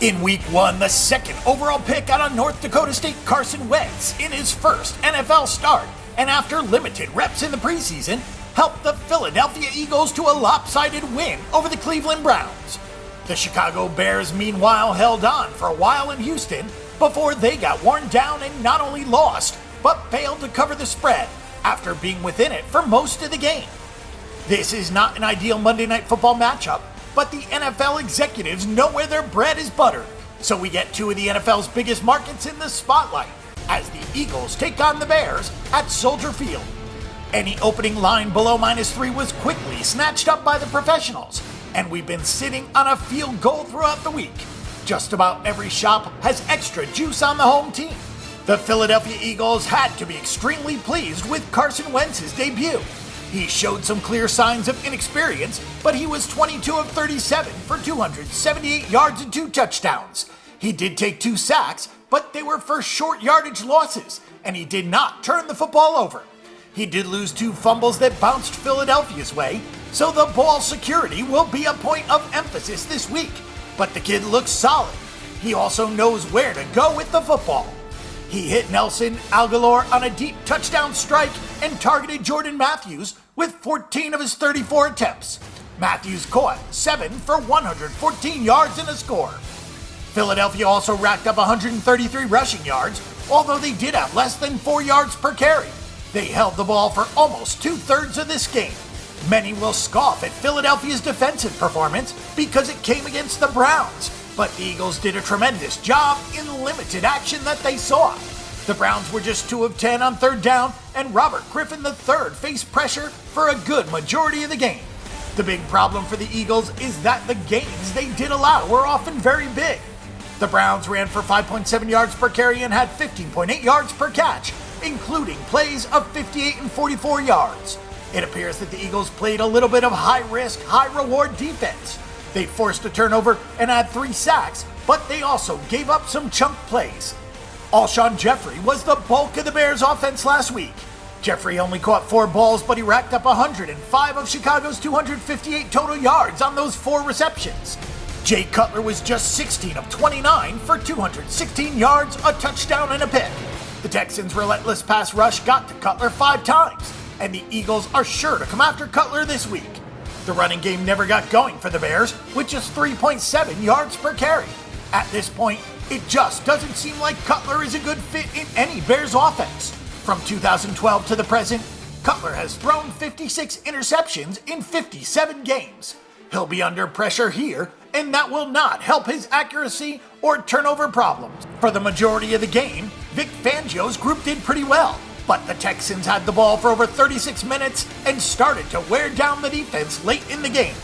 In Week 1, the second overall pick out of North Dakota State, Carson Wentz, in his first NFL start, and after limited reps in the preseason, helped the Philadelphia Eagles to a lopsided win over the Cleveland Browns. The Chicago Bears, meanwhile, held on for a while in Houston before they got worn down and not only lost, but failed to cover the spread after being within it for most of the game. This is not an ideal Monday Night Football matchup, but the NFL executives know where their bread is buttered, so we get two of the NFL's biggest markets in the spotlight as the Eagles take on the Bears at Soldier Field. Any opening line below -3 was quickly snatched up by the professionals, and we've been sitting on a field goal throughout the week. Just about every shop has extra juice on the home team. The Philadelphia Eagles had to be extremely pleased with Carson Wentz's debut. He showed some clear signs of inexperience, but he was 22 of 37 for 278 yards and 2 touchdowns. He did take 2 sacks, but they were for short yardage losses, and he did not turn the football over. He did lose 2 fumbles that bounced Philadelphia's way, so the ball security will be a point of emphasis this week. But the kid looks solid. He also knows where to go with the football. He hit Nelson Agholor on a deep touchdown strike and targeted Jordan Matthews with 14 of his 34 attempts. Matthews caught 7 for 114 yards and a score. Philadelphia also racked up 133 rushing yards, although they did have less than 4 yards per carry. They held the ball for almost 2/3 of this game. Many will scoff at Philadelphia's defensive performance because it came against the Browns, but the Eagles did a tremendous job in the limited action that they saw. The Browns were just 2 of 10 on 3rd down, and Robert Griffin III faced pressure for a good majority of the game. The big problem for the Eagles is that the gains they did allow were often very big. The Browns ran for 5.7 yards per carry and had 15.8 yards per catch, including plays of 58 and 44 yards. It appears that the Eagles played a little bit of high-risk, high-reward defense. They forced a turnover and had 3 sacks, but they also gave up some chunk plays. Alshon Jeffrey was the bulk of the Bears' offense last week. Jeffrey only caught 4 balls, but he racked up 105 of Chicago's 258 total yards on those 4 receptions. Jay Cutler was just 16 of 29 for 216 yards, a touchdown, and a pick. The Texans' relentless pass rush got to Cutler 5 times, and the Eagles are sure to come after Cutler this week. The running game never got going for the Bears, with just 3.7 yards per carry. At this point, it just doesn't seem like Cutler is a good fit in any Bears offense. From 2012 to the present, Cutler has thrown 56 interceptions in 57 games. He'll be under pressure here, and that will not help his accuracy or turnover problems. For the majority of the game, Vic Fangio's group did pretty well, but the Texans had the ball for over 36 minutes and started to wear down the defense late in the game.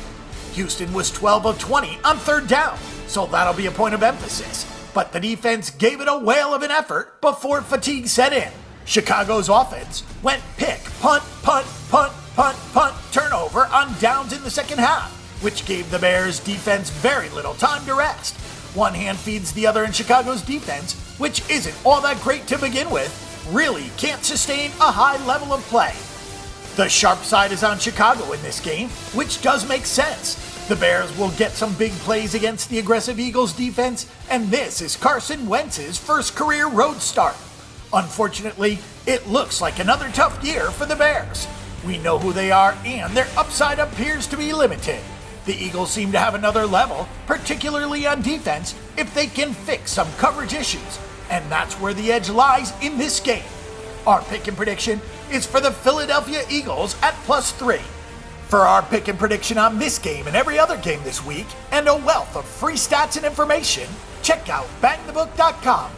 Houston was 12 of 20 on 3rd down, so that'll be a point of emphasis. But the defense gave it a whale of an effort before fatigue set in. Chicago's offense went pick, punt, punt, punt, punt, punt, turnover on downs in the second half, which gave the Bears' defense very little time to rest. One hand feeds the other in Chicago's defense, which isn't all that great to begin with, really can't sustain a high level of play. The sharp side is on Chicago in this game, which does make sense. The Bears will get some big plays against the aggressive Eagles defense, and this is Carson Wentz's first career road start. Unfortunately, it looks like another tough year for the Bears. We know who they are, and their upside appears to be limited. The Eagles seem to have another level, particularly on defense, if they can fix some coverage issues, and that's where the edge lies in this game. Our pick and prediction is for the Philadelphia Eagles at +3. For our pick and prediction on this game and every other game this week, and a wealth of free stats and information, check out bangthebook.com.